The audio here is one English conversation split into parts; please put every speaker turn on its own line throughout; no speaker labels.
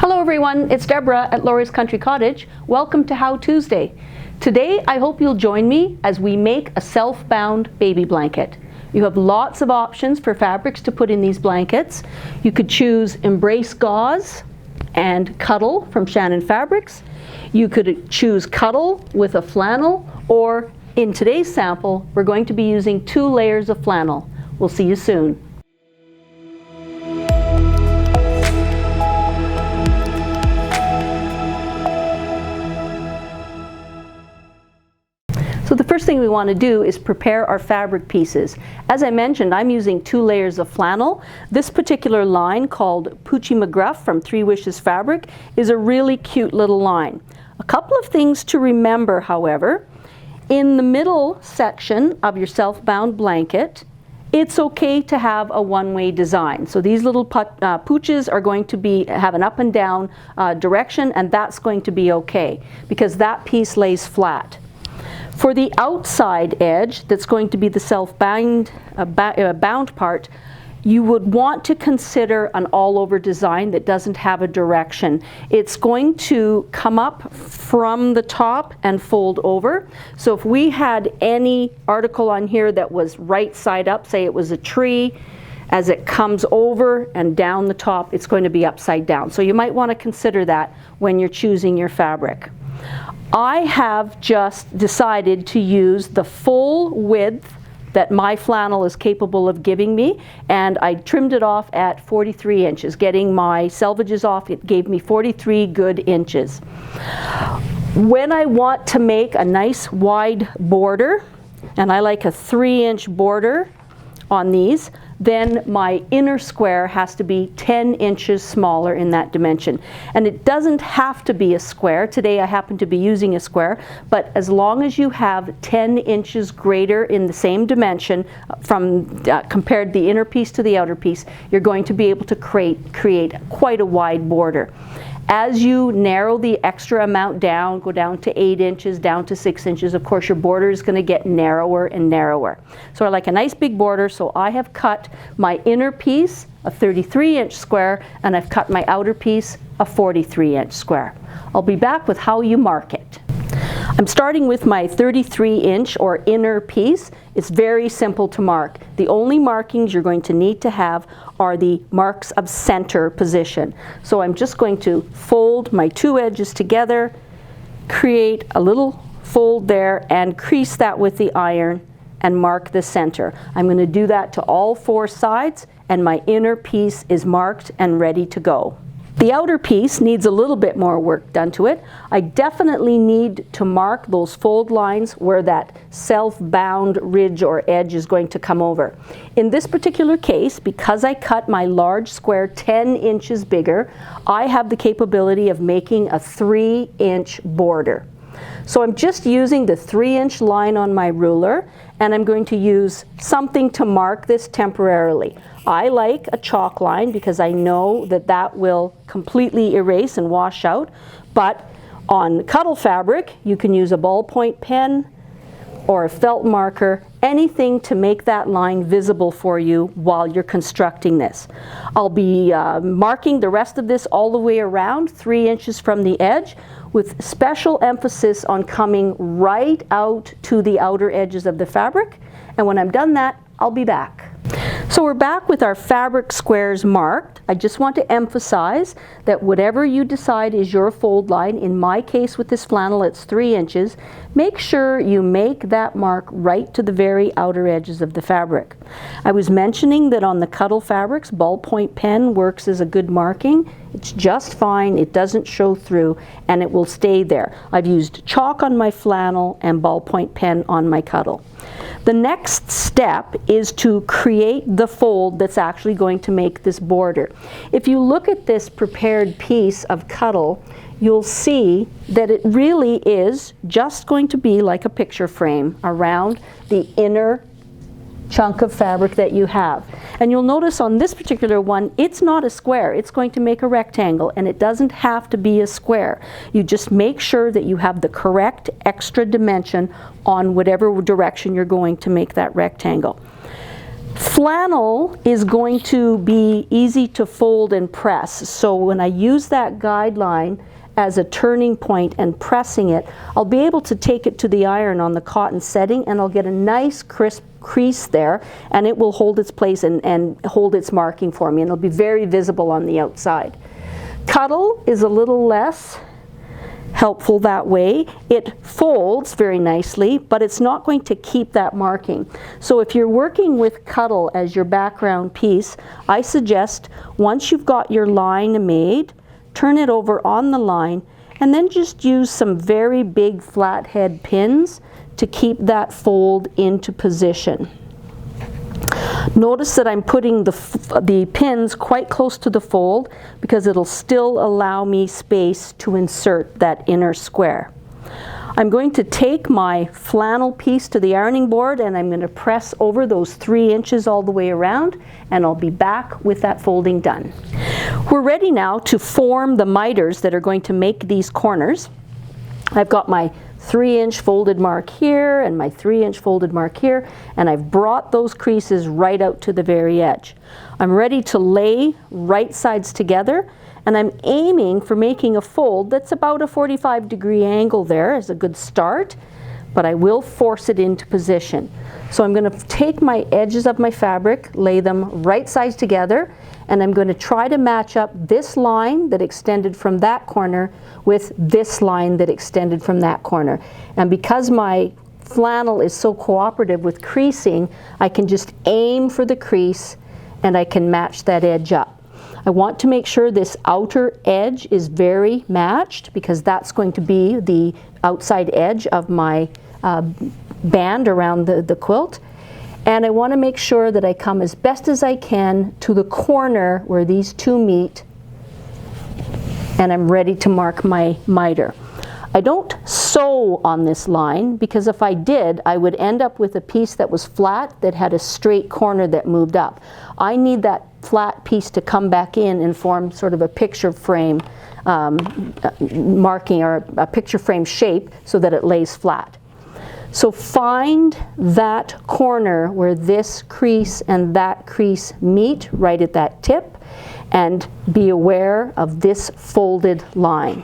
Hello everyone, it's Deborah at Laurie's Country Cottage. Welcome to How Tuesday. Today I hope you'll join me as we make a self-bound baby blanket. You have lots of options for fabrics to put in these blankets. You could choose Embrace Gauze and Cuddle from Shannon Fabrics. You could choose Cuddle with a flannel, or in today's sample we're going to be using 2 layers of flannel. We'll see you soon. So the first thing we want to do is prepare our fabric pieces. As I mentioned, I'm using 2 layers of flannel. This particular line, called Poochie McGruff from 3 Wishes Fabric, is a really cute little line. A couple of things to remember, however. In the middle section of your self-bound blanket, it's okay to have a one-way design. So these little pooches are going to have an up and down direction, and that's going to be okay because that piece lays flat. For the outside edge, that's going to be the self-bound bound part, you would want to consider an all-over design that doesn't have a direction. It's going to come up from the top and fold over. So if we had any article on here that was right side up, say it was a tree, as it comes over and down the top, it's going to be upside down. So you might want to consider that when you're choosing your fabric. I have just decided to use the full width that my flannel is capable of giving me, and I trimmed it off at 43 inches. Getting my selvages off, it gave me 43 good inches. When I want to make a nice wide border, and I like a 3-inch border on these, then my inner square has to be 10 inches smaller in that dimension. And it doesn't have to be a square. Today I happen to be using a square, but as long as you have 10 inches greater in the same dimension from compared the inner piece to the outer piece, you're going to be able to create quite a wide border. As you narrow the extra amount down, go down to 8 inches, down to 6 inches, of course your border is going to get narrower and narrower. So I like a nice big border, so I have cut my inner piece a 33-inch square, and I've cut my outer piece a 43-inch square. I'll be back with how you mark it. I'm starting with my 33-inch or inner piece. It's very simple to mark. The only markings you're going to need to have are the marks of center position. So I'm just going to fold my 2 edges together, create a little fold there, and crease that with the iron and mark the center. I'm going to do that to all 4 sides, and my inner piece is marked and ready to go. The outer piece needs a little bit more work done to it. I definitely need to mark those fold lines where that self-bound ridge or edge is going to come over. In this particular case, because I cut my large square 10 inches bigger, I have the capability of making a 3-inch border. So I'm just using the 3-inch line on my ruler, and I'm going to use something to mark this temporarily. I like a chalk line because I know that that will completely erase and wash out, but on Cuddle fabric you can use a ballpoint pen or a felt marker, anything to make that line visible for you while you're constructing this. I'll be marking the rest of this all the way around, 3 inches from the edge, with special emphasis on coming right out to the outer edges of the fabric. And when I'm done that, I'll be back. So we're back with our fabric squares marked. I just want to emphasize that whatever you decide is your fold line, in my case with this flannel it's 3 inches, make sure you make that mark right to the very outer edges of the fabric. I was mentioning that on the Cuddle fabrics, ballpoint pen works as a good marking. It's just fine, it doesn't show through, and it will stay there. I've used chalk on my flannel and ballpoint pen on my Cuddle. The next step is to create the fold that's actually going to make this border. If you look at this prepared piece of Cuddle, you'll see that it really is just going to be like a picture frame around the inner chunk of fabric that you have. And you'll notice on this particular one, it's not a square, it's going to make a rectangle, and it doesn't have to be a square. You just make sure that you have the correct extra dimension on whatever direction you're going to make that rectangle. Flannel is going to be easy to fold and press, so when I use that guideline as a turning point and pressing it, I'll be able to take it to the iron on the cotton setting, and I'll get a nice crisp crease there, and it will hold its place and hold its marking for me, and it'll be very visible on the outside. Cuddle is a little less helpful that way. It folds very nicely, but it's not going to keep that marking. So if you're working with Cuddle as your background piece, I suggest once you've got your line made, turn it over on the line, and then just use some very big flathead pins to keep that fold into position. Notice that I'm putting the pins quite close to the fold because it'll still allow me space to insert that inner square. I'm going to take my flannel piece to the ironing board, and I'm going to press over those 3 inches all the way around, and I'll be back with that folding done. We're ready now to form the miters that are going to make these corners. I've got my 3-inch folded mark here and my 3-inch folded mark here, and I've brought those creases right out to the very edge. I'm ready to lay right sides together, and I'm aiming for making a fold that's about a 45-degree angle there as a good start, but I will force it into position. So I'm going to take my edges of my fabric, lay them right sides together, and I'm going to try to match up this line that extended from that corner with this line that extended from that corner. And because my flannel is so cooperative with creasing, I can just aim for the crease and I can match that edge up. I want to make sure this outer edge is very matched because that's going to be the outside edge of my band around the quilt. And I want to make sure that I come as best as I can to the corner where these two meet, and I'm ready to mark my miter. I don't sew on this line because if I did, I would end up with a piece that was flat that had a straight corner that moved up. I need that flat piece to come back in and form sort of a picture frame marking, or a picture frame shape, so that it lays flat. So find that corner where this crease and that crease meet right at that tip, and be aware of this folded line.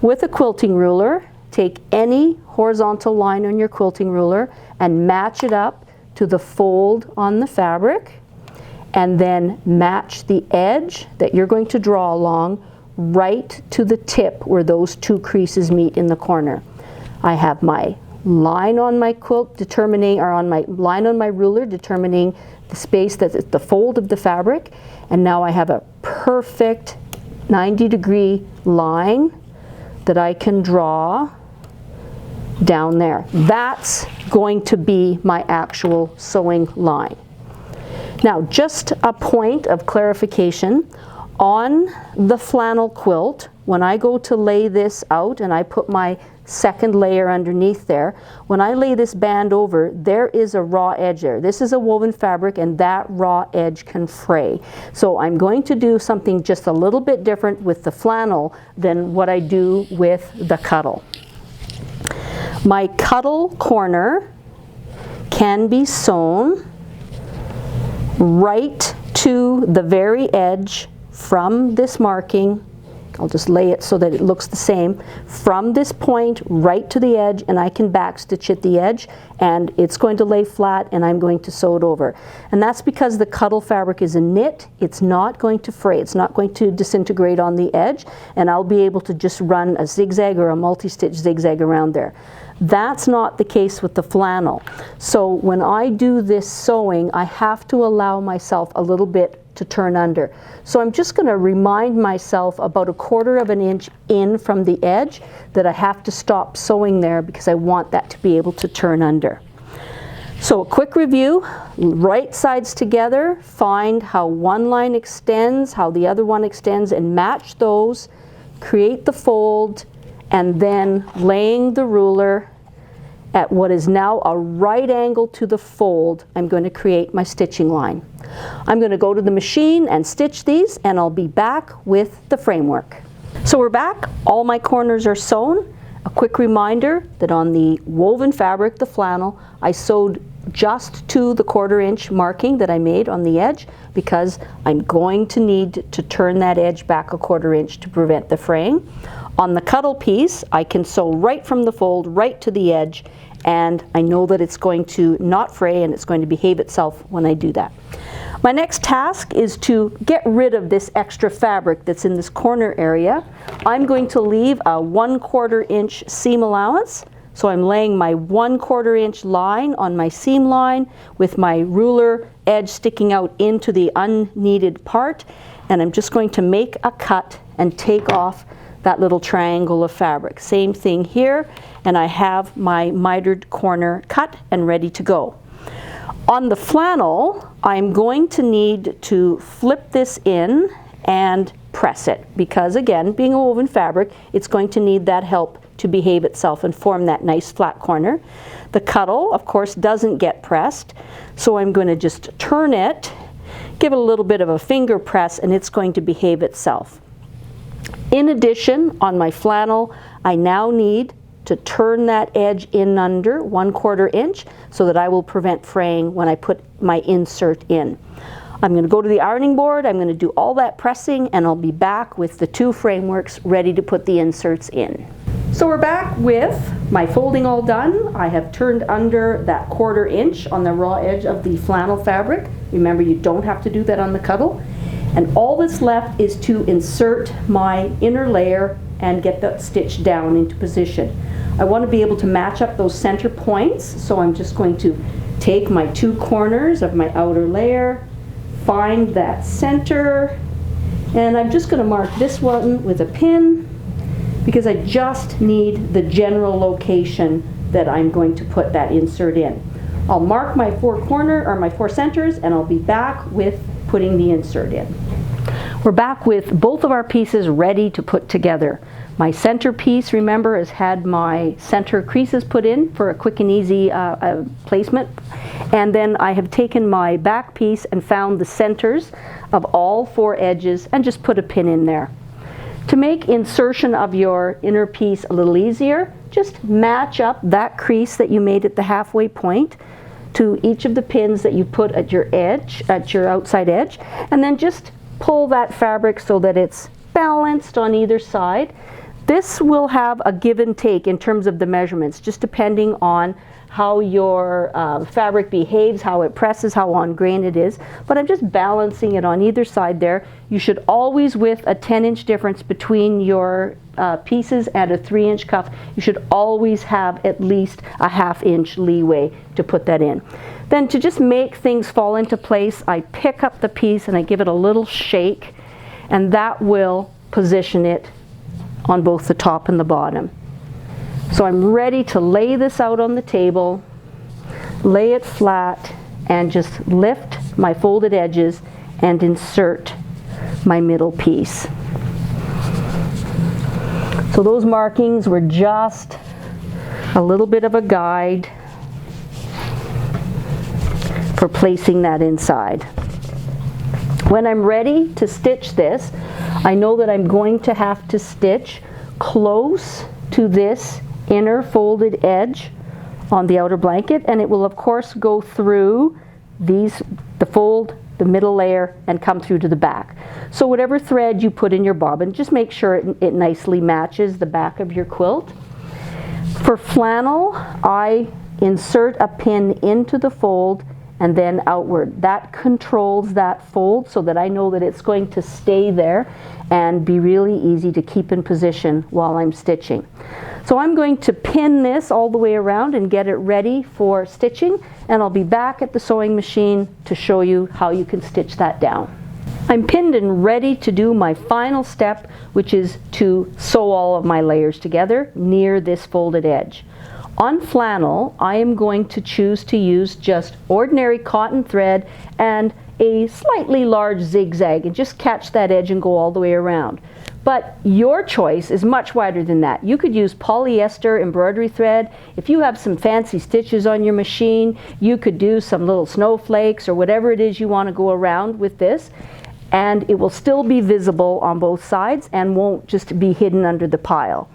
With a quilting ruler, take any horizontal line on your quilting ruler and match it up to the fold on the fabric, and then match the edge that you're going to draw along right to the tip where those two creases meet in the corner. I have my line on my quilt determining, or on my line on my ruler determining the space that's at the fold of the fabric, and now I have a perfect 90-degree line that I can draw down there. That's going to be my actual sewing line. Now, just a point of clarification. On the flannel quilt, when I go to lay this out and I put my second layer underneath there, when I lay this band over, there is a raw edge there. This is a woven fabric, and that raw edge can fray. So I'm going to do something just a little bit different with the flannel than what I do with the Cuddle. My Cuddle corner can be sewn right to the very edge from this marking. I'll just lay it so that it looks the same. From this point right to the edge, and I can back stitch at the edge, and it's going to lay flat, and I'm going to sew it over. And that's because the Cuddle fabric is a knit. It's not going to fray. It's not going to disintegrate on the edge, and I'll be able to just run a zigzag or a multi-stitch zigzag around there. That's not the case with the flannel. So when I do this sewing, I have to allow myself a little bit to turn under. So I'm just going to remind myself about 1/4 of an inch in from the edge that I have to stop sewing there because I want that to be able to turn under. So a quick review: right sides together, find how one line extends, how the other one extends, and match those, create the fold, and then laying the ruler at what is now a right angle to the fold, I'm going to create my stitching line. I'm going to go to the machine and stitch these, and I'll be back with the framework. So we're back. All my corners are sewn. A quick reminder that on the woven fabric, the flannel, I sewed just to the 1/4 inch marking that I made on the edge, because I'm going to need to turn that edge back a 1/4 inch to prevent the fraying. On the Cuddle piece, I can sew right from the fold right to the edge, and I know that it's going to not fray and it's going to behave itself when I do that. My next task is to get rid of this extra fabric that's in this corner area. I'm going to leave a 1/4 inch seam allowance. So I'm laying my 1/4 inch line on my seam line with my ruler edge sticking out into the unneeded part, and I'm just going to make a cut and take off that little triangle of fabric. Same thing here, and I have my mitered corner cut and ready to go. On the flannel, I'm going to need to flip this in and press it, because again, being a woven fabric, it's going to need that help to behave itself and form that nice flat corner. The Cuddle, of course, doesn't get pressed, so I'm going to just turn it, give it a little bit of a finger press, and it's going to behave itself. In addition, on my flannel, I now need to turn that edge in under 1/4 inch so that I will prevent fraying when I put my insert in. I'm going to go to the ironing board, I'm going to do all that pressing, and I'll be back with the 2 frameworks ready to put the inserts in. So we're back with my folding all done. I have turned under that 1/4 inch on the raw edge of the flannel fabric. Remember, you don't have to do that on the Cuddle. And all that's left is to insert my inner layer and get that stitch down into position. I want to be able to match up those center points, so I'm just going to take my 2 corners of my outer layer, find that center, and I'm just going to mark this one with a pin, because I just need the general location that I'm going to put that insert in. I'll mark my 4 centers, and I'll be back with putting the insert in. We're back with both of our pieces ready to put together. My center piece, remember, has had my center creases put in for a quick and easy placement. And then I have taken my back piece and found the centers of all 4 edges and just put a pin in there. To make insertion of your inner piece a little easier, just match up that crease that you made at the halfway point to each of the pins that you put at your edge, at your outside edge, and then just pull that fabric so that it's balanced on either side. This will have a give and take in terms of the measurements, just depending on how your fabric behaves, how it presses, how on grain it is. But I'm just balancing it on either side there. You should always, with a 10-inch difference between your pieces and a 3-inch cuff, you should always have at least a 1/2 inch leeway to put that in. Then to just make things fall into place, I pick up the piece and I give it a little shake, and that will position it on both the top and the bottom. So I'm ready to lay this out on the table, lay it flat, and just lift my folded edges and insert my middle piece. So those markings were just a little bit of a guide for placing that inside. When I'm ready to stitch this, I know that I'm going to have to stitch close to this inner folded edge on the outer blanket, and it will of course go through the fold, the middle layer, and come through to the back. So whatever thread you put in your bobbin, just make sure it nicely matches the back of your quilt. For flannel, I insert a pin into the fold and then outward. That controls that fold so that I know that it's going to stay there and be really easy to keep in position while I'm stitching. So I'm going to pin this all the way around and get it ready for stitching, and I'll be back at the sewing machine to show you how you can stitch that down. I'm pinned and ready to do my final step, which is to sew all of my layers together near this folded edge. On flannel, I am going to choose to use just ordinary cotton thread and a slightly large zigzag, and just catch that edge and go all the way around. But your choice is much wider than that. You could use polyester embroidery thread. If you have some fancy stitches on your machine, you could do some little snowflakes or whatever it is you want to go around with this, and it will still be visible on both sides and won't just be hidden under the pile.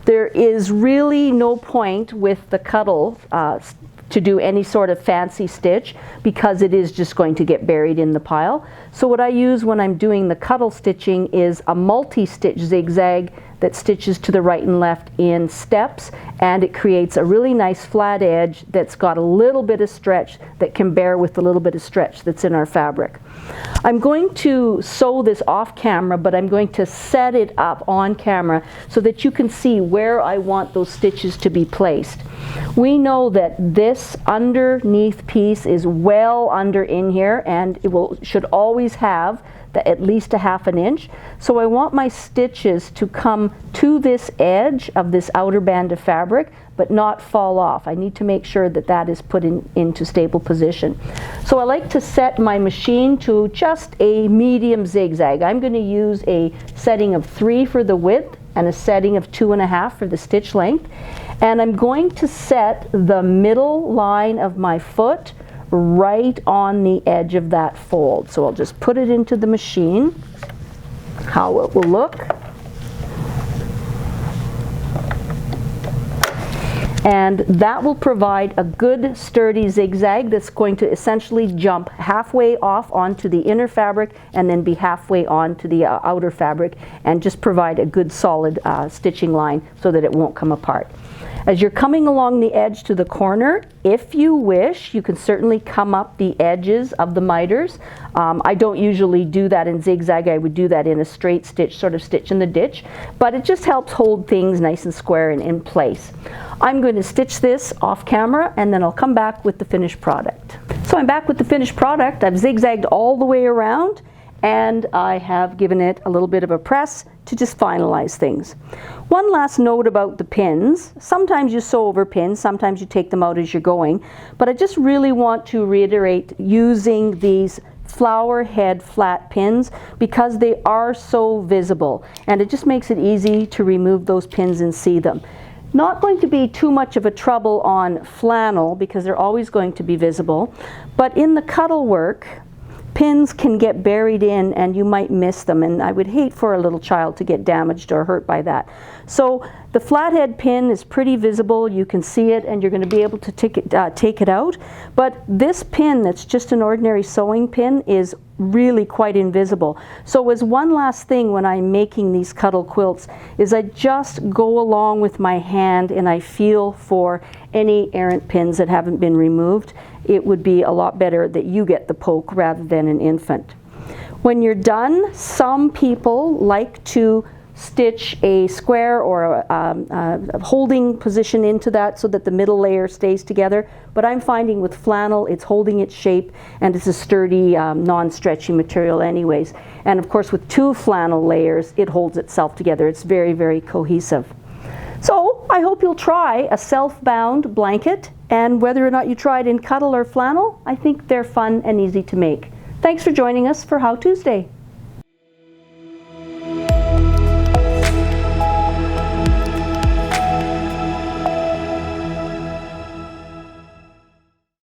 There is really no point with the Cuddle to do any sort of fancy stitch because it is just going to get buried in the pile. So what I use when I'm doing the Cuddle stitching is a multi-stitch zigzag that stitches to the right and left in steps, and it creates a really nice flat edge that's got a little bit of stretch that can bear with the little bit of stretch that's in our fabric. I'm going to sew this off camera, but I'm going to set it up on camera so that you can see where I want those stitches to be placed. We know that this underneath piece is well under in here, and it should always have at least a ½ inch. So I want my stitches to come to this edge of this outer band of fabric, but not fall off. I need to make sure that that is put into stable position. So I like to set my machine to just a medium zigzag. I'm going to use a setting of 3 for the width and a setting of 2.5 for the stitch length. And I'm going to set the middle line of my foot right on the edge of that fold. So I'll just put it into the machine, how it will look. And that will provide a good sturdy zigzag that's going to essentially jump halfway off onto the inner fabric and then be halfway onto the outer fabric, and just provide a good solid stitching line so that it won't come apart. As you're coming along the edge to the corner, if you wish, you can certainly come up the edges of the miters. I don't usually do that in zigzag. I would do that in a straight stitch, sort of stitch in the ditch, but it just helps hold things nice and square and in place. I'm going to stitch this off camera, and then I'll come back with the finished product. So I'm back with the finished product. I've zigzagged all the way around, and I have given it a little bit of a press to just finalize things. One last note about the pins. Sometimes you sew over pins, sometimes you take them out as you're going, but I just really want to reiterate using these flower head flat pins because they are so visible, and it just makes it easy to remove those pins and see them. Not going to be too much of a trouble on flannel because they're always going to be visible, but in the Cuddle work, pins can get buried in and you might miss them, and I would hate for a little child to get damaged or hurt by that. So the flathead pin is pretty visible, you can see it, and you're going to be able to take it out. But this pin that's just an ordinary sewing pin is really quite invisible. So as one last thing when I'm making these Cuddle quilts is I just go along with my hand and I feel for any errant pins that haven't been removed. It would be a lot better that you get the poke rather than an infant. When you're done, some people like to stitch a square or a holding position into that so that the middle layer stays together, but I'm finding with flannel it's holding its shape, and it's a sturdy non-stretchy material anyways, and of course with 2 flannel layers it holds itself together. It's very, very cohesive. So I hope you'll try a self-bound blanket, and whether or not you try it in Cuddle or flannel, I think they're fun and easy to make. Thanks for joining us for How Tuesday.